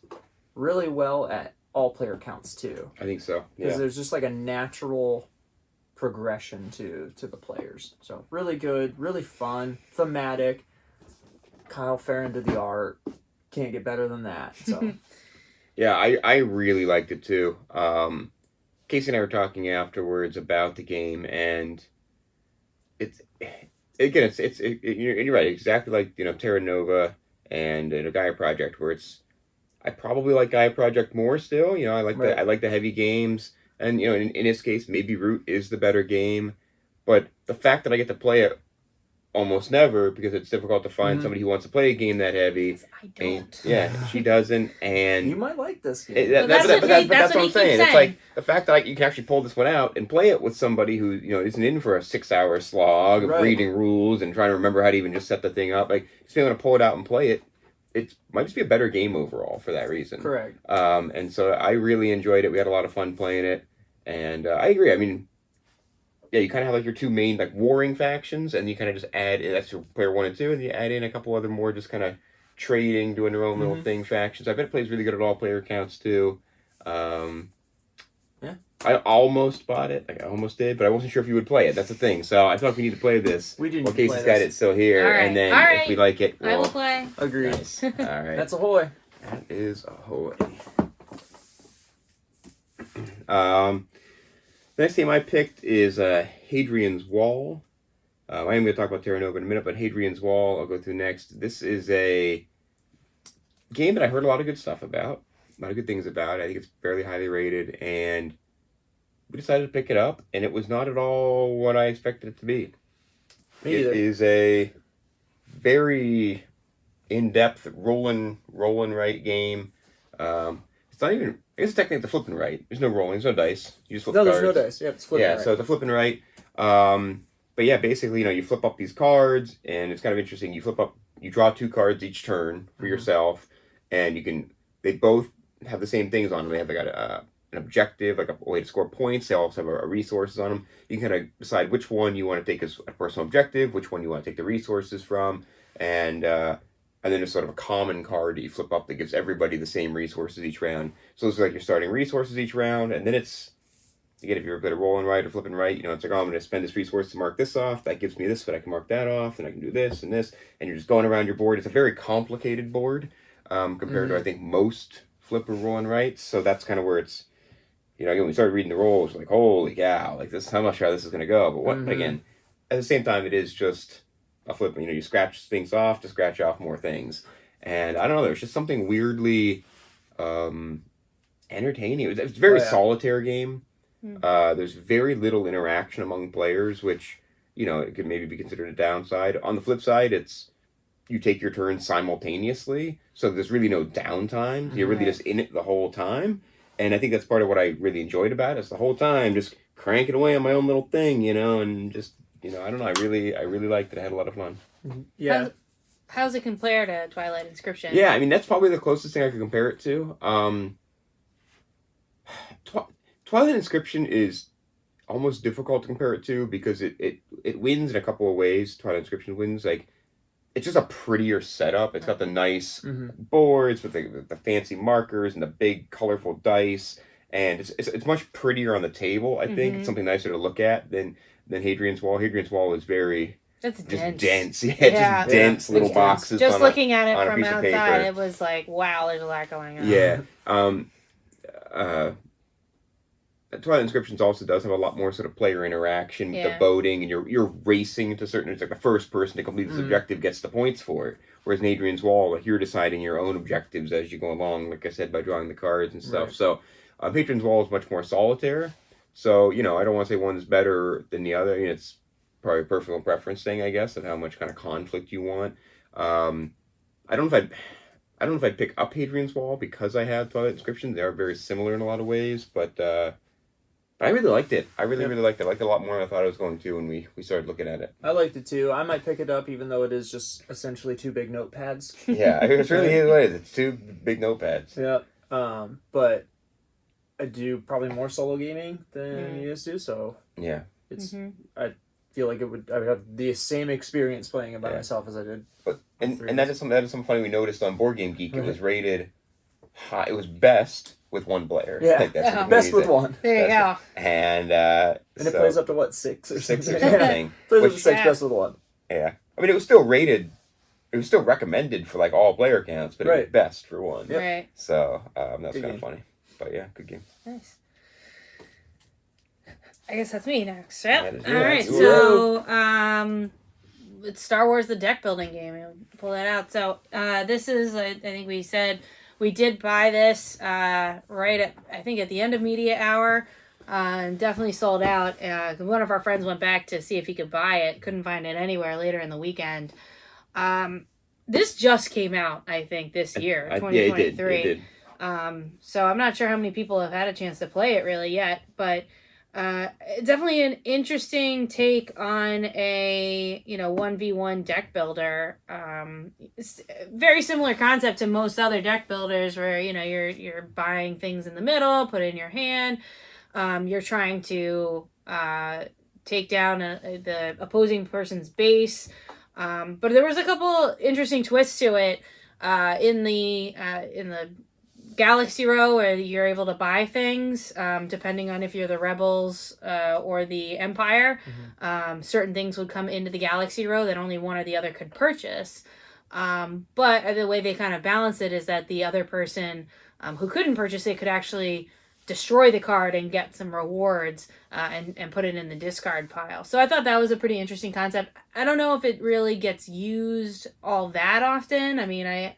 really well at all player counts too. I think so. Because there's just a natural progression to the players. So really good, really fun, thematic. Kyle Farron did the art. Can't get better than that. So yeah, I really liked it too. Casey and I were talking afterwards about the game, and you're right, exactly like Terra Nova and Gaia Project, where I probably like Gaia Project more still. I like the heavy games, and in this case maybe Root is the better game, but the fact that I get to play it almost never, because it's difficult to find somebody who wants to play a game that heavy. I don't. She doesn't, and you might like this game. That's what I'm saying. It's like the fact that you can actually pull this one out and play it with somebody who isn't in for a 6-hour slog of reading rules and trying to remember how to even just set the thing up. Just being able to pull it out and play it, it might just be a better game overall for that reason. Correct. And so I really enjoyed it. We had a lot of fun playing it, and I agree. I mean, you kind of have your two main warring factions, and you kind of just add in, that's your player 1 and 2, and you add in a couple other more just kind of trading, doing their own little thing factions. I bet it plays really good at all player counts too. I almost bought it. I almost did, but I wasn't sure if you would play it. That's the thing. So I thought we need to play this. We do. Well, Casey's got it still here, All right. and then All right. if we like it, I will play. Agreed. Nice. All right. That's ahoy. That is ahoy. The next game I picked is Hadrian's Wall. I am going to talk about Terra Nova in a minute, but Hadrian's Wall I'll go through next. This is a game that I heard a lot of good stuff about, a lot of good things about. I think it's fairly highly rated, and we decided to pick it up, and it was not at all what I expected it to be. Me either. It is a very in-depth roll and right game. It's not even, I guess technically it's a flip and right. There's no rolling, there's no dice. You just flip cards. There's no dice. Yeah, it's flipping right. So it's a flip and right. But yeah, basically, you flip up these cards, and it's kind of interesting. You draw 2 cards each turn for yourself, and they both have the same things on them. They have an objective, like a way to score points. They also have a resources on them. You can kind of decide which one you want to take as a personal objective, which one you want to take the resources from, and then there's sort of a common card that you flip up that gives everybody the same resources each round. So it's like you're starting resources each round, and then it's, again, if you're good at rolling right or flipping right, it's like, oh, I'm going to spend this resource to mark this off. That gives me this, but I can mark that off, and I can do this and this, and you're just going around your board. It's a very complicated board compared to, I think, most flip or rolling rights. So that's kind of where it's, again, when we started reading the rolls, like, holy cow, like this, how much how this is going to go. But again, at the same time, it is just a flip. You scratch things off to scratch off more things, and I don't know. There's just something weirdly entertaining. It's a very solitary game. There's very little interaction among players, which it could maybe be considered a downside. On the flip side, it's you take your turn simultaneously, so there's really no downtime. You're really just in it the whole time, and I think that's part of what I really enjoyed about it. It's the whole time just cranking away on my own little thing, and just. I don't know. I really liked it. I had a lot of fun. Yeah. How's it compare to Twilight Inscription? Yeah, that's probably the closest thing I could compare it to. Twilight Inscription is almost difficult to compare it to because it wins in a couple of ways. Twilight Inscription wins. Like, it's just a prettier setup. It's got the nice boards with the fancy markers and the big colorful dice, and it's much prettier on the table. I think it's something nicer to look at than Hadrian's Wall. Hadrian's Wall is very just dense. Yeah, just dense little boxes. Just looking at it on from a piece of outside, paper. it was like, wow, there's a lot going on. Yeah. Twilight Inscriptions also does have a lot more sort of player interaction with the voting, and you're racing to certain. It's like the first person to complete this objective gets the points for it. Whereas in Hadrian's Wall, like, you're deciding your own objectives as you go along. Like I said, by drawing the cards and stuff. Right. So Hadrian's Wall is much more solitaire. So, I don't want to say one's better than the other. It's probably a personal preference thing, I guess, of how much kind of conflict you want. I don't know if I'd pick up Hadrian's Wall because I had Twilight Inscription. They are very similar in a lot of ways, but I really liked it. I really liked it. I liked it a lot more than I thought I was going to when we started looking at it. I liked it too. I might pick it up even though it is just essentially 2 big notepads. Yeah, it's really what it is. It's 2 big notepads. Yeah. But I do probably more solo gaming than you guys do, so yeah, it's I feel like I would have the same experience playing it by myself as I did. But and that is something funny we noticed on Board Game Geek. It was rated high. It was best with 1 player. Yeah, like that's best with 1. There you go. And it plays up to what, 6 or 6 something? or something. Plays up to 6, best with 1. Yeah, I mean, it was still rated. It was still recommended for like all player counts, but it was best for 1. Yep. Right. So that's kind of funny. But yeah, good game. Nice. I guess that's me next. Yep. All right. So, it's Star Wars: The Deck Building Game. I'll pull that out. So, this is, I think we said we did buy this right at, I think, at the end of media hour. And definitely sold out. One of our friends went back to see if he could buy it. Couldn't find it anywhere later in the weekend. This just came out, I think, this year, 2023. It did. So I'm not sure how many people have had a chance to play it really yet, but definitely an interesting take on a 1v1 deck builder. It's a very similar concept to most other deck builders where you're buying things in the middle, put it in your hand. You're trying to take down the opposing person's base. But there was a couple interesting twists to it in the Galaxy Row, where you're able to buy things, depending on if you're the Rebels or the Empire. Certain things would come into the Galaxy Row that only one or the other could purchase. But the way they kind of balance it is that the other person who couldn't purchase it could actually destroy the card and get some rewards and put it in the discard pile. So I thought that was a pretty interesting concept. I don't know if it really gets used all that often. I mean,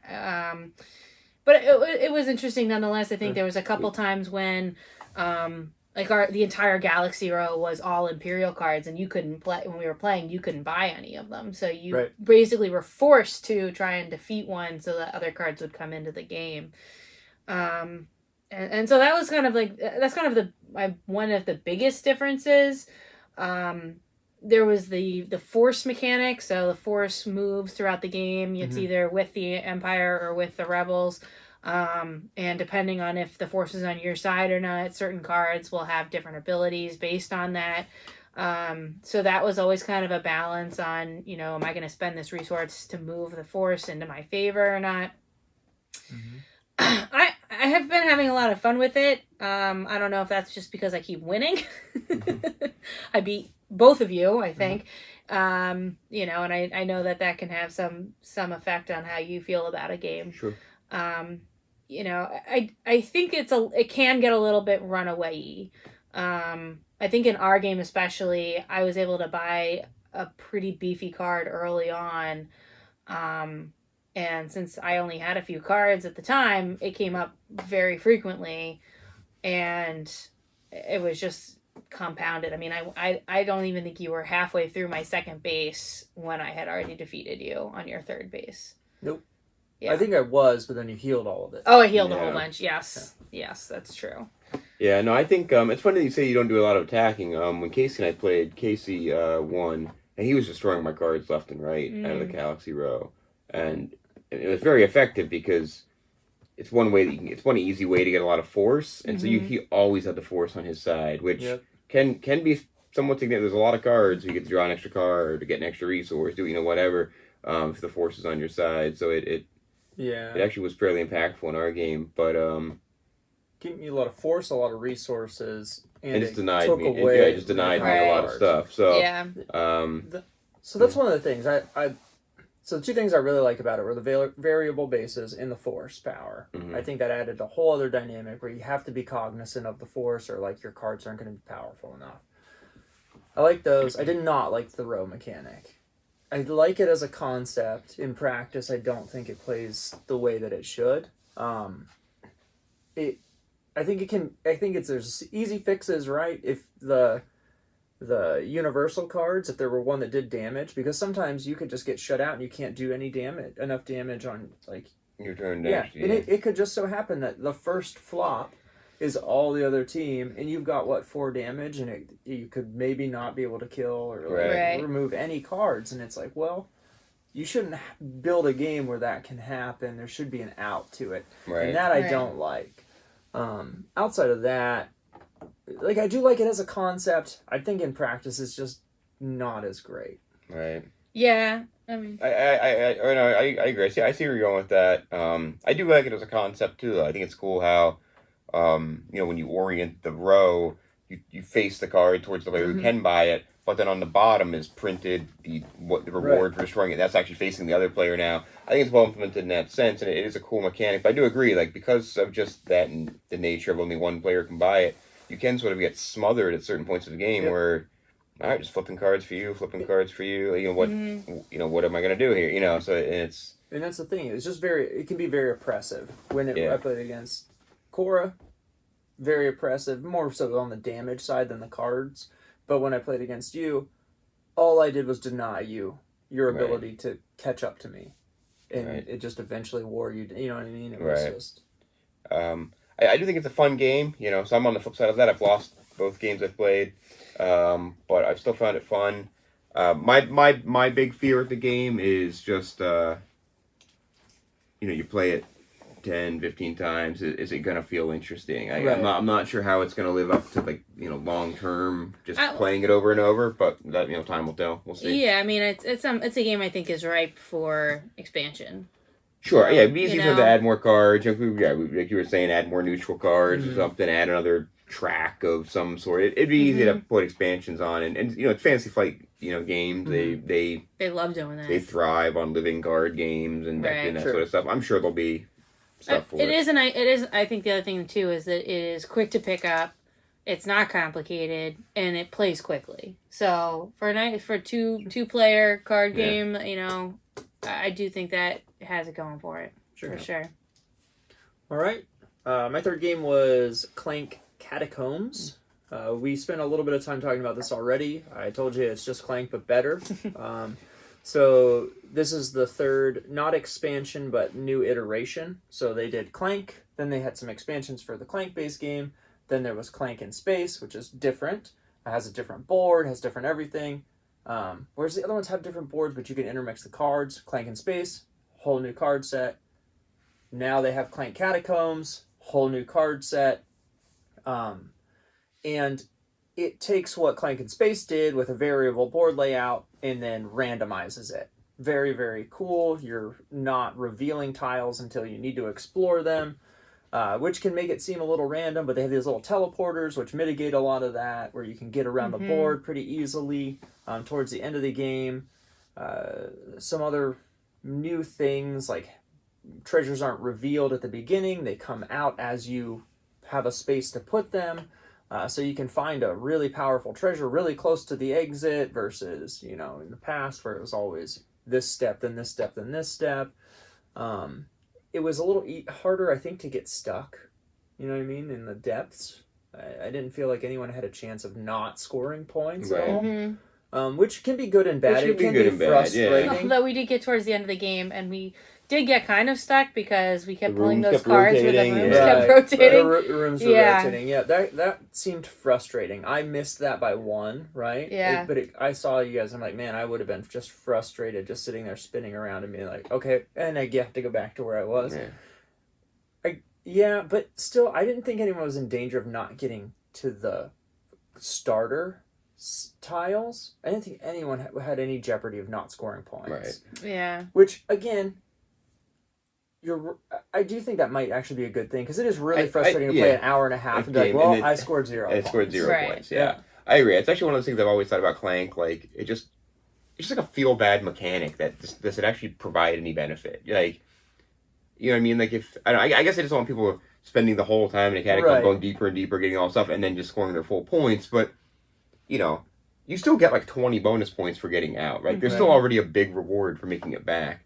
but it was interesting nonetheless. I think there was a couple times when the entire Galaxy Row was all Imperial cards, and you couldn't play when we were playing. You couldn't buy any of them, so you basically were forced to try and defeat one so that other cards would come into the game. And so that was kind of one of the biggest differences. There was the force mechanic, so the force moves throughout the game. It's either with the Empire or with the Rebels. And depending on if the force is on your side or not, certain cards will have different abilities based on that. So that was always kind of a balance on, am I going to spend this resource to move the force into my favor or not? I have been having a lot of fun with it. I don't know if that's just because I keep winning. I beat both of you, I think. And I know that can have some effect on how you feel about a game. Sure. I think it can get a little bit runaway-y. I think in our game especially, I was able to buy a pretty beefy card early on. And since I only had a few cards at the time, it came up very frequently, and it was just compounded. I mean, I don't even think you were halfway through my second base when I had already defeated you on your third base. Nope. Yeah. I think I was, but then you healed all of it. Oh, I healed a whole bunch. Yes. Yeah. Yes, that's true. Yeah, no, I think it's funny that you say you don't do a lot of attacking. When Casey and I played, Casey won, and he was destroying my cards left and right out of the Galaxy Row. And it was very effective because it's one easy way to get a lot of force, and so he always had the force on his side, which can be somewhat significant. There's a lot of cards, so you get to draw an extra card, to get an extra resource, do whatever, if the force is on your side. So it actually was fairly impactful in our game, but gave me a lot of force, a lot of resources, and it just denied me. Away it just denied me a lot of stuff. So so that's one of the things So the two things I really like about it were the variable bases and the force power. I think that added a whole other dynamic where you have to be cognizant of the force, or like your cards aren't going to be powerful enough. I like those. I did not like the row mechanic. I like it as a concept. In practice, I don't think it plays the way that it should. There's easy fixes, right? If the universal cards, if there were one that did damage, because sometimes you could just get shut out and you can't do enough damage on your turn. And it could just so happen that the first flop is all the other team, and you've got 4 damage, and you could maybe not be able to kill or remove any cards, and it's like, well, you shouldn't build a game where that can happen. There should be an out to it, and that I don't like. Outside of that, I do like it as a concept. I think in practice it's just not as great. Right. Yeah. I mean, I agree. I see where you're going with that. I do like it as a concept too, though. I think it's cool how, when you orient the row, you face the card towards the player who can buy it, but then on the bottom is printed the reward for destroying it. That's actually facing the other player now. I think it's well implemented in that sense, and it is a cool mechanic. But I do agree, because of just that and the nature of only one player can buy it, you can sort of get smothered at certain points of the game where, all right, just flipping cards for you. What am I going to do here? So it's... And that's the thing. It's just it can be very oppressive. When I played against Cora, very oppressive, more so on the damage side than the cards. But when I played against you, all I did was deny you your ability to catch up to me. And it just eventually wore you, you know what I mean? It was just... I do think it's a fun game, so I'm on the flip side of that. I've lost both games I've played, but I've still found it fun. My big fear at the game is just, you play it 10, 15 times. Is it going to feel interesting? I'm not sure how it's going to live up to, long term, just playing it over and over, but that, time will tell. We'll see. Yeah, I mean, it's a game I think is ripe for expansion. Sure, yeah, it'd be easy you for them know? to add more cards. Like you were saying, add more neutral cards Mm-hmm. or something, add another track of some sort. It'd be easy to put expansions on, and you know, Fantasy Flight, you know, games, they love doing that. they thrive on living card games and that Sure. sort of stuff. I'm sure there'll be stuff for it. It is, and it is. I think the other thing too is that it is quick to pick up. It's not complicated, and it plays quickly. So for a two player card game, you know, I do think that has it going for it. For sure. All right. My third game was Clank Catacombs. We spent a little bit of time talking about this already. I told you it's just Clank, but better. So this is the third, not expansion, but new iteration. So they did Clank, then they had some expansions for the Clank base game. Then there was Clank in Space, which is different. It has a different board, has different everything. Whereas the other ones have different boards, but you can intermix the cards. Clank in Space, whole new card set. Now they have Clank Catacombs, whole new card set. And it takes what Clank in Space did with a variable board layout and then randomizes it. Very, very cool. You're not revealing tiles until you need to explore them, which can make it seem a little random, but they have these little teleporters which mitigate a lot of that, where you can get around the board pretty easily towards the end of the game. Some other new things, like treasures aren't revealed at the beginning. They come out as you have a space to put them. So you can find a really powerful treasure really close to the exit versus, you know, in the past where it was always this step, then this step, then this step. It was a little harder, I think, to get stuck, you know what I mean, in the depths. I didn't feel like anyone had a chance of not scoring points at all. Which can be good and bad. It can be frustrating. Although we did get towards the end of the game, and we did get kind of stuck because we kept pulling those kept cards where the rotating, rooms kept rotating. The rooms were rotating. Yeah, that seemed frustrating. I missed that by one, right? Yeah. I saw you guys. I'm like, man, I would have been just frustrated, just sitting there spinning around and being like, okay, and I have to go back to where I was. Yeah, but still, I didn't think anyone was in danger of not getting to the starter tiles. I didn't think anyone had any jeopardy of not scoring points. Right. Yeah. Which, again, I do think that might actually be a good thing, because it is really frustrating to play an hour and a half and be like, well, I scored 0 points. I scored 0 points, yeah. I agree. It's actually one of those things I've always thought about Clank. Like, it's just like a feel-bad mechanic that does it actually provide any benefit? Like, you know what I mean? Like, I guess I just want people spending the whole time in a catacomb, going deeper and deeper, getting all stuff, and then just scoring their full points. But, you know, you still get like 20 bonus points for getting out, right? There's still already a big reward for making it back.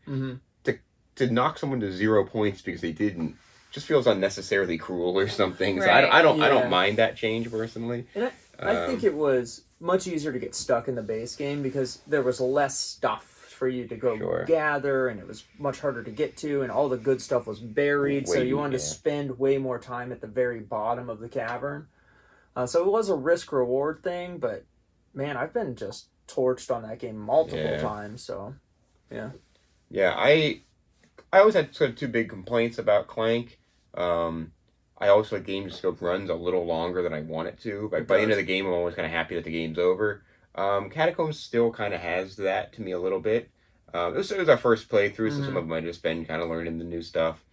To knock someone to 0 points because they didn't just feels unnecessarily cruel or something. So I don't mind that change personally. And I think it was much easier to get stuck in the base game because there was less stuff for you to go gather, and it was much harder to get to, and all the good stuff was buried, so you wanted to spend way more time at the very bottom of the cavern. So it was a risk-reward thing, but man, I've been just torched on that game multiple times, so yeah. Yeah, I always had sort of two big complaints about Clank. I always feel like game scope runs a little longer than I want it to. But by the end of the game, I'm always kind of happy that the game's over. Catacombs still kind of has that to me a little bit. It was our first playthrough, so some of them might have just been kind of learning the new stuff.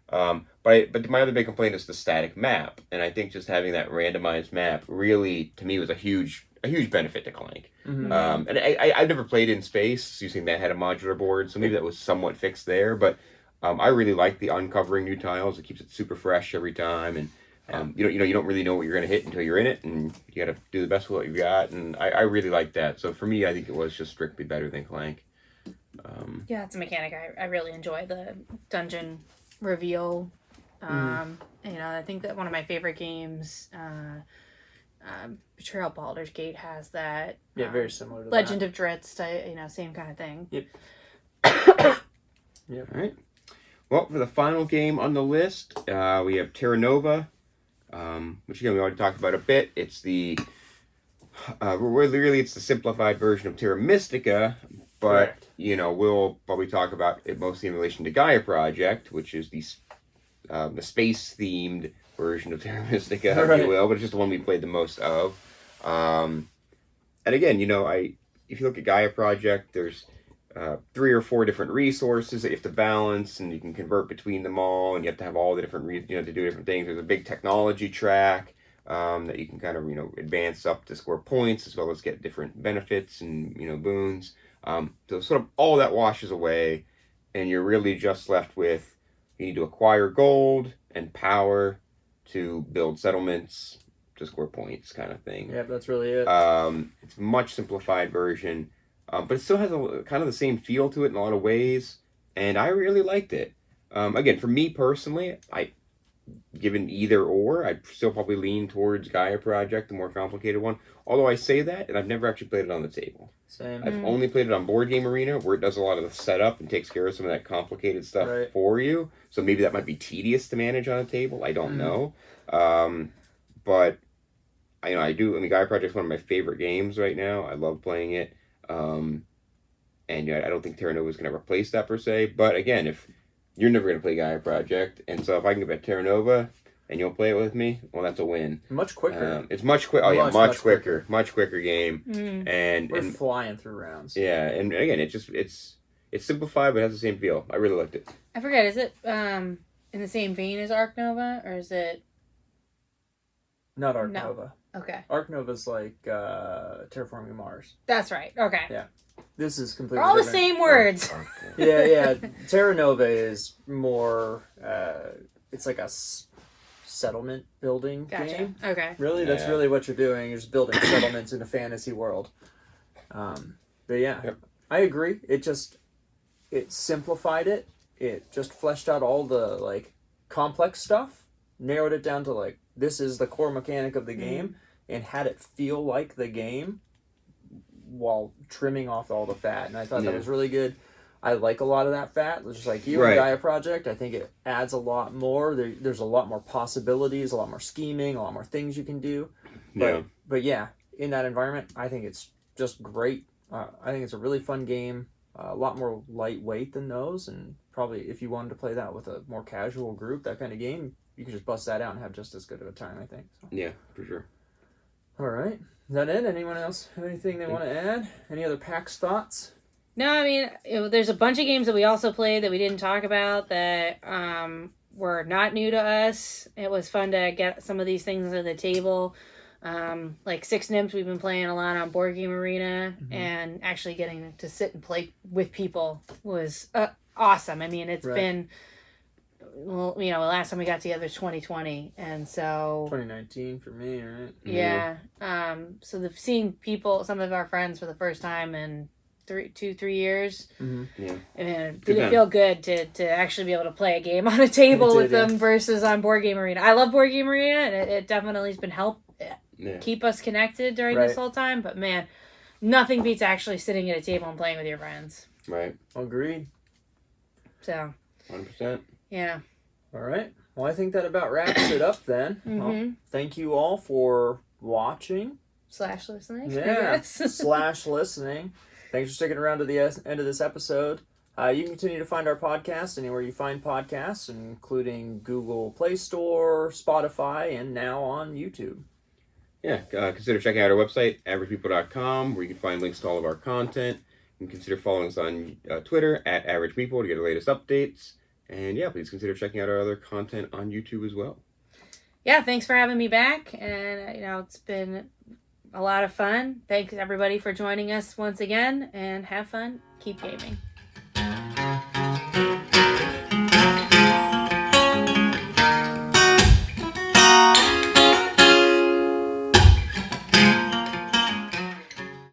But my other big complaint is the static map. And I think just having that randomized map really, to me, was a huge benefit to Clank. And I've never played in Space using that had a modular board, so maybe that was somewhat fixed there. But I really like the uncovering new tiles. It keeps it super fresh every time, and you don't really know what you're going to hit until you're in it, and you got to do the best with what you've got. And I really like that. So for me, I think it was just strictly better than Clank. Yeah, it's a mechanic I really enjoy, the dungeon reveal. You know, I think that one of my favorite games, Betrayal Baldur's Gate, has that. Yeah, very similar to Legend of Drizzt, same kind of thing. Yep. All right. Well, for the final game on the list, we have Terra Nova, which again we already talked about a bit. It's the it's the simplified version of Terra Mystica, but we'll probably talk about it mostly in relation to Gaia Project, which is the space-themed version of Terra Mystica, if you will, but it's just the one we played the most of. And again, if you look at Gaia Project, there's 3 or 4 different resources that you have to balance, and you can convert between them all, and you have to have all the different to do different things. There's a big technology track that you can kind of advance up to score points as well as get different benefits and boons. So sort of all that washes away, and you're really just left with you need to acquire gold and power to build settlements to score points, kind of thing. Yeah, that's really it. It's a much simplified version. But it still has kind of the same feel to it in a lot of ways, and I really liked it. Again, for me personally, given either or, I'd still probably lean towards Gaia Project, the more complicated one. Although I say that, and I've never actually played it on the table. Same. I've only played it on Board Game Arena, where it does a lot of the setup and takes care of some of that complicated stuff for you. So maybe that might be tedious to manage on a table. I don't know. But I do. I mean, Gaia Project is one of my favorite games right now. I love playing it. And I don't think Terra Nova is going to replace that per se. But again, if you're never going to play Gaia Project, and so if I can get Terra Nova and you'll play it with me, well, that's a win. Much quicker. It's much quicker. Oh yeah, much quicker. Much quicker game. And we're flying through rounds. Yeah, and again, it's simplified, but it has the same feel. I really liked it. I forget. Is it in the same vein as Arc Nova, or is it not Arc Nova? Okay. Arc Nova's like Terraforming Mars. That's right. Okay. Yeah. This is completely all different. the same words. Yeah. Terra Nova is more, it's like a settlement building game. Okay. Really? That's really what you're doing. You're just building settlements in a fantasy world. But yeah, I agree. It simplified it. It just fleshed out all the complex stuff, narrowed it down to this is the core mechanic of the game, and had it feel like the game while trimming off all the fat. And I thought that was really good. I like a lot of that fat, just like you in Gaia Project. I think it adds a lot more. There's a lot more possibilities, a lot more scheming, a lot more things you can do. But yeah, in that environment, I think it's just great. I think it's a really fun game, a lot more lightweight than those, and probably if you wanted to play that with a more casual group, that kind of game, you could just bust that out and have just as good of a time, I think. So. Yeah, for sure. All right. Is that it? Anyone else have anything they want to add? Any other PAX thoughts? No, I mean, there's a bunch of games that we also played that we didn't talk about that were not new to us. It was fun to get some of these things to the table. Like Six Nymphs, we've been playing a lot on Board Game Arena, and actually getting to sit and play with people was awesome. I mean, it's been... Well, the last time we got together was 2020, and so 2019 for me, right? Yeah. So seeing some of our friends for the first time in 3 years. Yeah. And did it feel good to actually be able to play a game on a table with them versus on Board Game Arena? I love Board Game Arena, and it definitely has been keep us connected during this whole time. But man, nothing beats actually sitting at a table and playing with your friends. Right. Agreed. So. 100%. Yeah. All right. Well, I think that about wraps it up then. Well, thank you all for watching. / listening. Yeah. / listening. Thanks for sticking around to the end of this episode. You can continue to find our podcast anywhere you find podcasts, including Google Play Store, Spotify, and now on YouTube. Yeah. Consider checking out our website, averagemeeple.com, where you can find links to all of our content. You can consider following us on Twitter at Average Meeple to get the latest updates. And yeah, please consider checking out our other content on YouTube as well. Yeah, thanks for having me back. And, it's been a lot of fun. Thanks, everybody, for joining us once again. And have fun. Keep gaming.